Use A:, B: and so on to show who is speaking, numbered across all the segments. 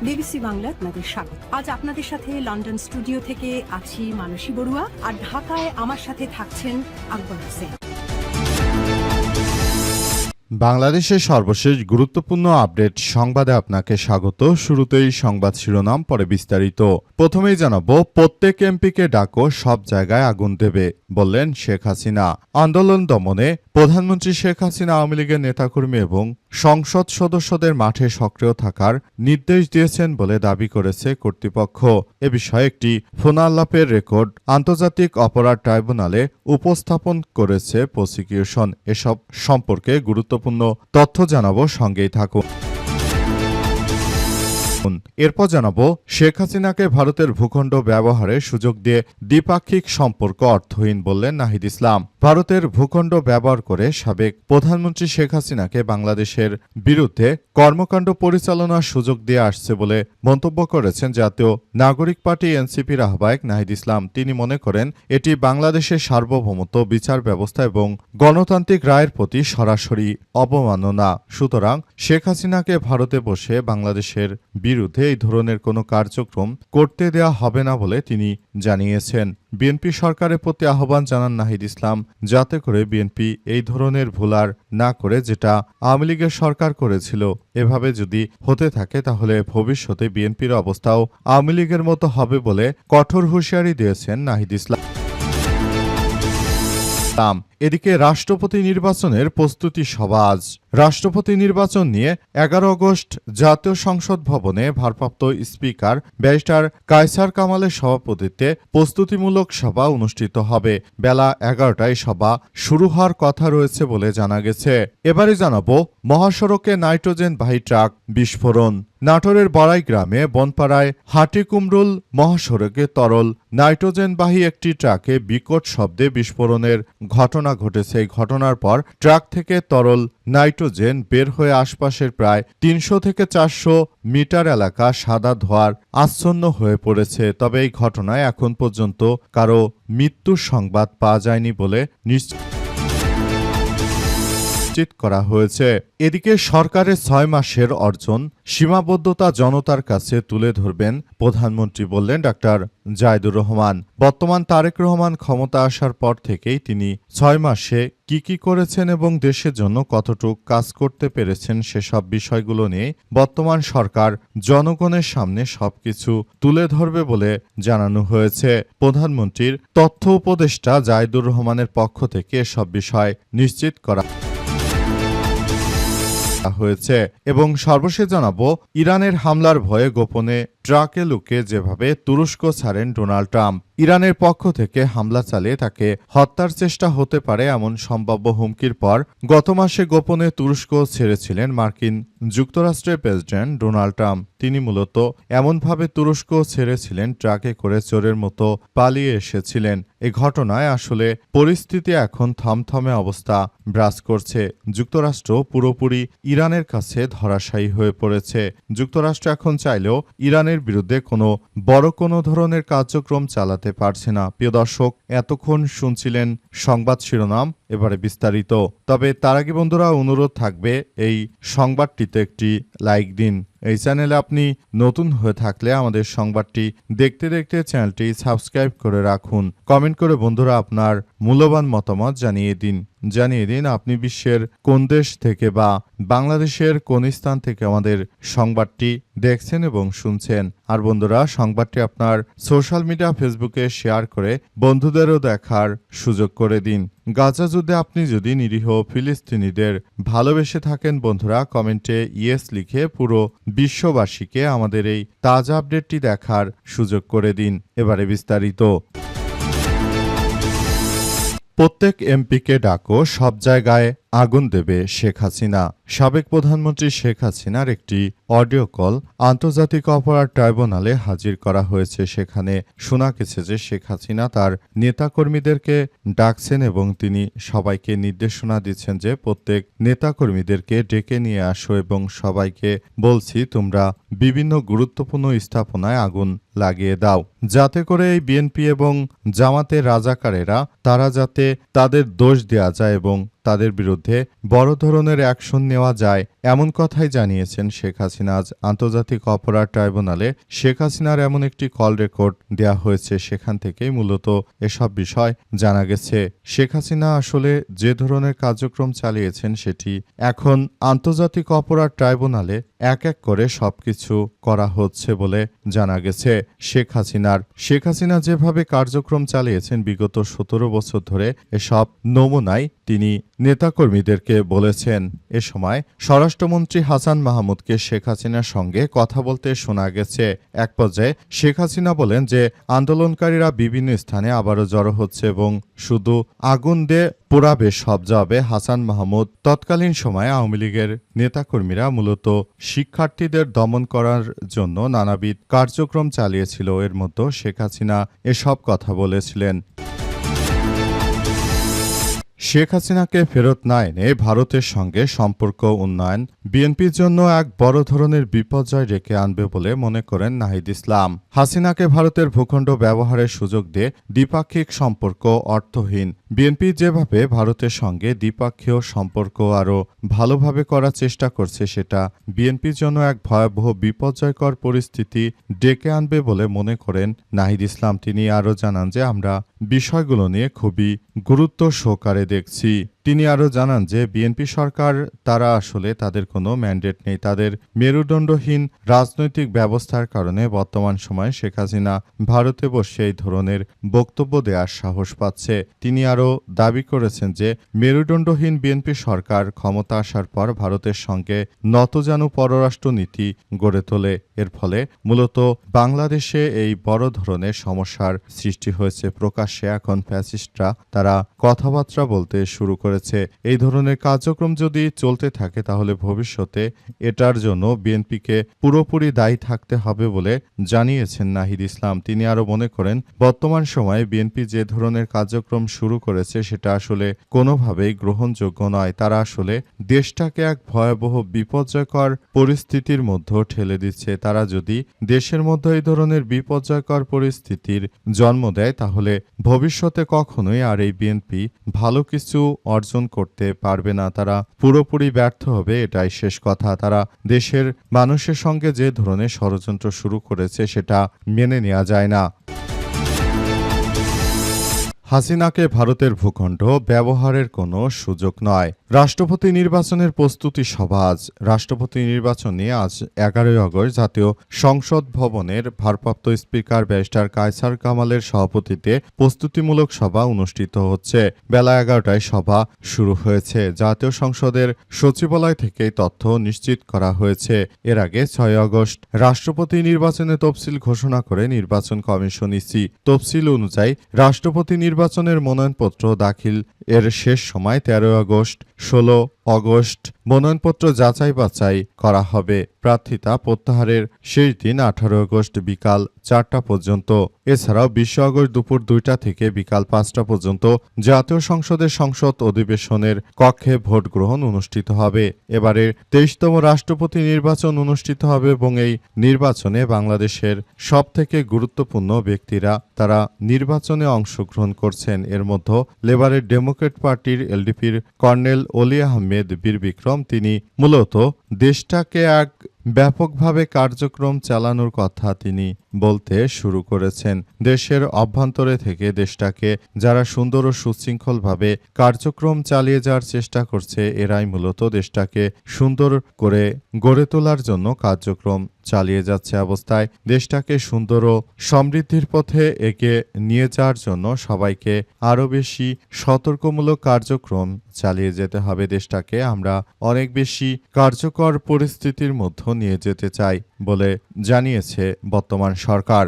A: BBC Bangla আপনাদের স্বাগত। আজ আপনাদের সাথে লন্ডন স্টুডিও থেকে আছি মানসী বড়ুয়া, আর ঢাকায় আমার সাথে থাকছেন আকবর হোসেন।
B: বাংলাদেশের সর্বশেষ গুরুত্বপূর্ণ আপডেট সংবাদে আপনাকে স্বাগত। শুরুতেই সংবাদ শিরোনাম, পরে বিস্তারিত। প্রথমেই জানাবো, প্রত্যেক এমপিকে ডাকো, সব জায়গায় আগুন দেবে, বললেন শেখ হাসিনা। আন্দোলন দমনে প্রধানমন্ত্রী শেখ হাসিনা আওয়ামী লীগের নেতাকর্মী এবং সংসদ সদস্যদের মাঠে সক্রিয় থাকার নির্দেশ দিয়েছেন বলে দাবি করেছে কর্তৃপক্ষ। এ বিষয়ে একটি ফোনালাপের রেকর্ড আন্তর্জাতিক অপরাধ ট্রাইব্যুনালে উপস্থাপন করেছে প্রসিকিউশন। এসব সম্পর্কে গুরুত্বপূর্ণ তথ্য জানাবো, সঙ্গেই থাকুন। এরপর জানাবো, শেখ হাসিনাকে ভারতের ভূখণ্ড ব্যবহারের সুযোগ দিয়ে দ্বিপাক্ষিক সম্পর্ক অর্থহীন, বললেন নাহিদ ইসলাম। ভারতের ভূখণ্ড ব্যবহার করে সাবেক প্রধানমন্ত্রী শেখ হাসিনাকে বাংলাদেশের বিরুদ্ধে কর্মকাণ্ড পরিচালনার সুযোগ দিয়ে আসছে বলে মন্তব্য করেছেন জাতীয় নাগরিক পার্টি এনসিপির আহ্বায়ক নাহিদ ইসলাম। তিনি মনে করেন এটি বাংলাদেশের সার্বভৌমত্ব, বিচার ব্যবস্থা এবং গণতান্ত্রিক রায়ের প্রতি সরাসরি অবমাননা। সুতরাং শেখ হাসিনাকে ভারতে বসে বাংলাদেশের বিরুদ্ধে এই ধরনের কোনো কার্যক্রম করতে দেয়া হবে না বলে তিনি জানিয়েছেন। বিএনপি সরকারের প্রতি আহ্বান জানান নাহিদ ইসলাম, যাতে করে বিএনপি এই ধরনের ভুল আর না করে যেটা আওয়ামী লীগের সরকার করেছিল। এভাবে যদি হতে থাকে তাহলে ভবিষ্যতে বিএনপির অবস্থাও আওয়ামী লীগের মতো হবে বলে কঠোর হুঁশিয়ারি দিয়েছেন নাহিদ ইসলাম। এদিকে রাষ্ট্রপতি নির্বাচনের প্রস্তুতি সভা আজ। রাষ্ট্রপতি নির্বাচন নিয়ে 11 আগস্ট জাতীয় সংসদ ভবনে ভারপ্রাপ্ত স্পিকার ব্যারিস্টার কায়সার কামালের সভাপতিত্বে প্রস্তুতিমূলক সভা অনুষ্ঠিত হবে। বেলা 11টায় সভা শুরু হওয়ার কথা রয়েছে বলে জানা গেছে। এবারে জানাবো, মহাসড়কে নাইট্রোজেনবাহী ট্রাক বিস্ফোরণ। নাটোরের বড়াই গ্রামে বনপাড়ায় হাটিকুমরুল মহাসড়কে তরল নাইট্রোজেনবাহী একটি ট্রাকে বিকট শব্দে বিস্ফোরণের ঘটনা ঘটেছে। এই ঘটনার পর ট্রাক থেকে তরল নাইট্রোজেন বের হয়ে আশপাশের প্রায় 300 থেকে 400 মিটার এলাকা সাদা ধোঁয়ার আচ্ছন্ন হয়ে পড়েছে। তবে এই ঘটনায় এখন পর্যন্ত কারো মৃত্যুর সংবাদ পাওয়া যায়নি বলে নিশ্চিত করা হয়েছে। এদিকে সরকারের 6 মাসের অর্জন সীমাবদ্ধতা জনতার কাছে তুলে ধরবেন প্রধানমন্ত্রী, বললেন ডাক্তার জায়েদুর রহমান। বর্তমান তারেক রহমান ক্ষমতা আসার পর থেকেই তিনি 6 মাসে কি করেছেন এবং দেশের জন্য কতটুকু কাজ করতে পেরেছেন সেসব বিষয়গুলো নিয়ে বর্তমান সরকার জনগণের সামনে সবকিছু তুলে ধরবে বলে জানানো হয়েছে। প্রধানমন্ত্রীর তথ্য উপদেষ্টা জায়েদুর রহমানের পক্ষ থেকে সব বিষয় নিশ্চিত করা হয়েছে। এবং সর্বশেষ জানাবো, ইরানের হামলার ভয়ে গোপনে ট্রাকে লুকিয়ে যেভাবে তুরস্ক ছাড়েন ডোনাল্ড ট্রাম্প। ইরানের পক্ষ থেকে হামলা চালিয়ে তাকে হত্যার চেষ্টা হতে পারে এমন সম্ভাব্য হুমকির পর গত মাসে গোপনে তুরস্ক ছেড়েছিলেন মার্কিন যুক্তরাষ্ট্রের প্রেসিডেন্ট ডোনাল্ড ট্রাম্প। তিনি মূলত এমনভাবে তুরস্ক ছেড়েছিলেন ট্রাকে করে চোরের মতো পালিয়ে এসেছিলেন। এই ঘটনায় আসলে পরিস্থিতি এখন থমথমে অবস্থা বিরাজ করছে। যুক্তরাষ্ট্র পুরোপুরি ইরানের কাছে ধরাশায়ী হয়ে পড়েছে। যুক্তরাষ্ট্র এখন চাইলেও ইরানের বিরুদ্ধে কোনো ধরনের কার্যক্রম চালাতে পারছে না। প্রিয় দর্শক, এতক্ষণ শুনছিলেন সংবাদ শিরোনাম, এবারে বিস্তারিত। তবে তার আগে বন্ধুরা, অনুরোধ থাকবে এই সংবাদটিতে একটি লাইক দিন। এই চ্যানেলে আপনি নতুন হয়ে থাকলে আমাদের সংবাদটি দেখতে দেখতে চ্যানেলটি সাবস্ক্রাইব করে রাখুন। কমেন্ট করে বন্ধুরা আপনার মূল্যবান মতামত জানিয়ে দিন আপনি বিশ্বের কোন দেশ থেকে বা বাংলাদেশের কোন স্থান থেকে আমাদের সংবাদটি দেখছেন এবং শুনছেন। আর বন্ধুরা, সংবাদটি আপনার সোশ্যাল মিডিয়া ফেসবুকে শেয়ার করে বন্ধুদেরও দেখার সুযোগ করে দিন। গাজা যুদ্ধে আপনি যদি নিরীহ ফিলিস্তিনিদের ভালোবেসে থাকেন বন্ধুরা, কমেন্টে ইয়েস লিখে পুরো বিশ্ববাসীকে আমাদের এই তাজা আপডেটটি দেখার সুযোগ করে দিন। এবারে বিস্তারিত। প্রত্যেক এমপিকে ডাকো, সব জায়গায় আগুন দেবে শেখ হাসিনা। সাবেক প্রধানমন্ত্রী শেখ হাসিনার একটি অডিও কল আন্তর্জাতিক অপরাধ ট্রাইব্যুনালে হাজির করা হয়েছে। সেখানে শোনা গেছে যে শেখ হাসিনা তার নেতাকর্মীদেরকে ডাকছেন এবং তিনি সবাইকে নির্দেশনা দিচ্ছেন যে প্রত্যেক নেতাকর্মীদেরকে ডেকে নিয়ে আসো এবং সবাইকে বলছি তোমরা বিভিন্ন গুরুত্বপূর্ণ স্থাপনায় আগুন লাগিয়ে দাও, যাতে করে এই বিএনপি এবং জামাতের রাজাকারেরা তারা যাতে তাদের দোষ দেয়া যায় এবং তাদের বিরুদ্ধে বড় ধরনের অ্যাকশন নেওয়া যায় এমন কথাই জানিয়েছেন শেখ হাসিনা। আজ আন্তর্জাতিক অপরাধ ট্রাইব্যুনালে শেখ হাসিনার এমন একটি কল রেকর্ড দেওয়া হয়েছে, সেখান থেকেই মূলত এসব বিষয় জানা গেছে। শেখ হাসিনা আসলে যে ধরনের কার্যক্রম চালিয়েছেন সেটি এখন আন্তর্জাতিক অপরাধ ট্রাইব্যুনালে এক এক করে সবকিছু করা হচ্ছে বলে জানা গেছে। শেখ হাসিনা যেভাবে কার্যক্রম চালিয়েছেন বিগত 17 বছর ধরে, এসব নমুনায় তিনি নেতাকর্মীদেরকে বলেছেন। এ সময় স্বরাষ্ট্রমন্ত্রী হাসান মাহমুদকে শেখ হাসিনার সঙ্গে কথা বলতে শোনা গেছে। এক পর্যায়ে শেখ হাসিনা বলেন যে আন্দোলনকারীরা বিভিন্ন স্থানে আবারও জড়ো হচ্ছে এবং শুধু আগুন দিয়ে পোড়াবে সব যাবে। হাসান মাহমুদ তৎকালীন সময়ে আওয়ামী লীগের নেতাকর্মীরা মূলত শিক্ষার্থীদের দমন করার জন্য নানাবিধ কার্যক্রম চালিয়েছিল। এর মধ্যে শেখ হাসিনা এসব কথা বলেছিলেন। শেখ হাসিনাকে ফেরত না এনে ভারতের সঙ্গে সম্পর্ক উন্নয়ন বিএনপির জন্য এক বড় ধরনের বিপর্যয় ডেকে আনবে বলে মনে করেন নাহিদ ইসলাম। হাসিনাকে ভারতের ভূখণ্ড ব্যবহারের সুযোগ দিয়ে দ্বিপাক্ষিক সম্পর্ক অর্থহীন। বিএনপি যেভাবে ভারতের সঙ্গে দ্বিপাক্ষীয় সম্পর্ক আরও ভালোভাবে করার চেষ্টা করছে, সেটা বিএনপির জন্য এক ভয়াবহ বিপর্যয়কর পরিস্থিতি ডেকে আনবে বলে মনে করেন নাহিদ ইসলাম। তিনি আরও জানান যে আমরা বিষয়গুলো নিয়ে খুবই গুরুত্ব সহকারে দেখছি। তিনি আরও জানান যে বিএনপি সরকার তারা আসলে তাদের কোনো ম্যান্ডেট নেই। তাদের মেরুদণ্ডহীন রাজনৈতিক ব্যবস্থার কারণে বর্তমান সময়ে শেখ হাসিনা ভারতে বসে এই ধরনের বক্তব্য দেওয়ার সাহস পাচ্ছে। তিনি আরও দাবি করেছেন যে মেরুদণ্ডহীন বিএনপি সরকার ক্ষমতা আসার পর ভারতের সঙ্গে নতজানু পররাষ্ট্রনীতি গড়ে তোলে। এর ফলে মূলত বাংলাদেশে এই বড় ধরনের সমস্যার সৃষ্টি হয়েছে। প্রকাশ্যে এখন ফ্যাসিস্টরা তারা কথাবার্তা বলতে শুরু করেছে। এই ধরনের কার্যক্রম যদি চলতে থাকে তাহলে ভবিষ্যতে এটার জন্য বিএনপিকে পুরোপুরি দায়ী থাকতে হবে বলে জানিয়েছেন নাহিদ ইসলাম। তিনি আরও মনে করেন বর্তমান সময়ে বিএনপি যে ধরনের কার্যক্রম শুরু করেছে সেটা আসলে কোনোভাবেই গ্রহণযোগ্য নয়। তারা আসলে দেশটাকে এক ভয়াবহ বিপর্যয়কর পরিস্থিতির মধ্যে ঠেলে দিচ্ছে। তারা যদি দেশের মধ্যে এই ধরনের বিপর্যয়কর পরিস্থিতির জন্ম দেয় তাহলে ভবিষ্যতে কখনোই আর এই বিএনপি ভালো কিছু অর্জন করতে পারবে না। তারা পুরোপুরি ব্যর্থ হবে, এটাই শেষ কথা। তারা দেশের মানুষের সঙ্গে যে ধরনের ষড়যন্ত্র শুরু করেছে সেটা মেনে নেওয়া যায় না। হাসিনাকে ভারতের ভূখণ্ড ব্যবহারের কোনো সুযোগ নয়। রাষ্ট্রপতি নির্বাচনের প্রস্তুতি সভা আজ। রাষ্ট্রপতি নির্বাচন নিয়ে আজ 11 আগস্ট জাতীয় সংসদ ভবনের ভারপ্রাপ্ত স্পিকার ব্যারিস্টার কায়সার কামালের সভাপতিত্বে প্রস্তুতিমূলক সভা অনুষ্ঠিত হচ্ছে। বেলা 11টায় সভা শুরু হয়েছে। জাতীয় সংসদের সচিবালয় থেকে তথ্য নিশ্চিত করা হয়েছে। এর আগে 6 আগস্ট রাষ্ট্রপতি নির্বাচনের তফসিল ঘোষণা করে নির্বাচন কমিশন ইসি। তফসিল অনুযায়ী রাষ্ট্রপতি নির্বাচনের মনোনয়নপত্র দাখিল এর শেষ সময় 13 আগস্ট, 16 আগস্ট মনোনয়নপত্র যাচাই বাছাই করা হবে। প্রার্থিতা প্রত্যাহারের শেষ দিন 18 আগস্ট বিকাল 4টা পর্যন্ত। এছাড়াও 20 আগস্ট দুপুর 2টা থেকে বিকাল 5টা পর্যন্ত জাতীয় সংসদের সংসদ অধিবেশনের কক্ষে ভোট গ্রহণ অনুষ্ঠিত হবে। এবারে 23তম রাষ্ট্রপতি নির্বাচন অনুষ্ঠিত হবে এবং এই নির্বাচনে বাংলাদেশের সবথেকে গুরুত্বপূর্ণ ব্যক্তিরা তারা নির্বাচনে অংশগ্রহণ করছেন। এর মধ্যে লেবারের ডেমোক্রেট পার্টির এলডিপির কর্নেল অলি আহমেদ বীর বিক্রম। তিনি মূলত দেশটাকে এক ব্যাপকভাবে কার্যক্রম চালানোর কথা তিনি বলতে শুরু করেছেন। দেশের অভ্যন্তরে থেকে দেশটাকে যারা সুন্দর ও সুশৃঙ্খলভাবে কার্যক্রম চালিয়ে যাওয়ার চেষ্টা করছে, এরাই মূলত দেশটাকে সুন্দর করে গড়ে তোলার জন্য কার্যক্রম চালিয়ে যাচ্ছে। অবস্থায় দেশটাকে সুন্দর ও সমৃদ্ধির পথে এগিয়ে নিয়ে যাওয়ার জন্য সবাইকে আরও বেশি সতর্কমূলক কার্যক্রম চালিয়ে যেতে হবে। দেশটাকে আমরা অনেক বেশি কার্যকর পরিস্থিতির মধ্যে নিয়ে যেতে চাই বলে জানিয়েছে বর্তমান সরকার।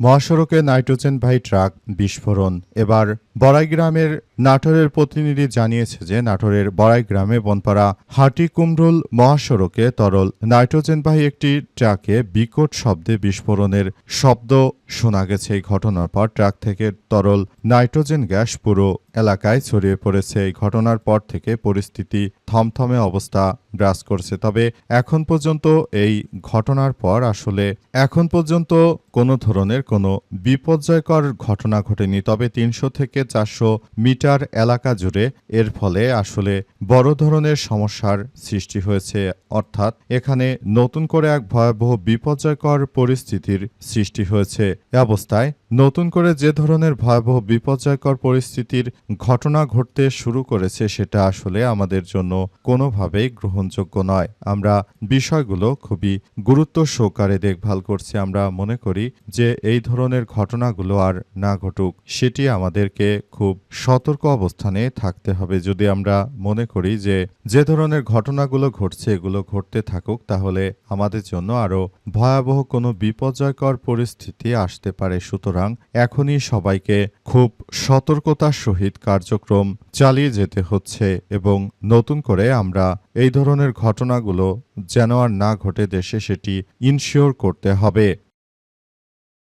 B: মহাসড়কে নাইট্রোজেনবাহী ট্রাক বিস্ফোরণ। এবার বড়াইগ্রামের নাটোরের প্রতিনিধি জানিয়েছে যে নাটোরের বড়াইগ্রামে বনপাড়া হাটিকুমরুল মহাসড়কে তরল নাইট্রোজেনবাহী একটি ট্রাকে বিকট শব্দে বিস্ফোরণের শব্দ শোনা গেছে। এই ঘটনার পর ট্রাক থেকে তরল নাইট্রোজেন গ্যাস পুরো এলাকায় ছড়িয়ে পড়েছে। এই ঘটনার পর থেকে পরিস্থিতি থমথমে অবস্থা বিরাজ করছে। তবে এখন পর্যন্ত এই ঘটনার পর আসলে এখন পর্যন্ত কোনো ধরনের কোনো বিপর্যয়কর ঘটনা ঘটেনি। তবে 300 থেকে 400 মিটার এলাকা জুড়ে। এর ফলে আসলে বড় ধরনের সমস্যার সৃষ্টি হয়েছে, অর্থাৎ এখানে নতুন করে এক ভয়াবহ বিপর্যয়কর পরিস্থিতির সৃষ্টি হয়েছে। এ অবস্থায় নতুন করে যে ধরনের ভয়াবহ বিপর্যয়কর পরিস্থিতির ঘটনা ঘটতে শুরু করেছে সেটা আসলে আমাদের জন্য কোনোভাবেই গ্রহণযোগ্য নয়। আমরা বিষয়গুলো খুবই গুরুত্ব সহকারে দেখভাল করছি। আমরা মনে করি যে এই ধরনের ঘটনাগুলো আর না ঘটুক, সেটি আমাদেরকে খুব সতর্ক অবস্থানে থাকতে হবে। যদি আমরা মনে করি যে যে ধরনের ঘটনাগুলো ঘটছে এগুলো ঘটতে থাকুক, তাহলে আমাদের জন্য আরও ভয়াবহ কোনো বিপর্যয়কর পরিস্থিতি আসতে পারে। সুতরাং এখনই সবাইকে খুব সতর্কতার সহিত কার্যক্রম চালিয়ে যেতে হচ্ছে এবং নতুন করে আমরা এই ধরনের ঘটনাগুলো যেন আর না ঘটে দেশে সেটি ইনশিওর করতে হবে।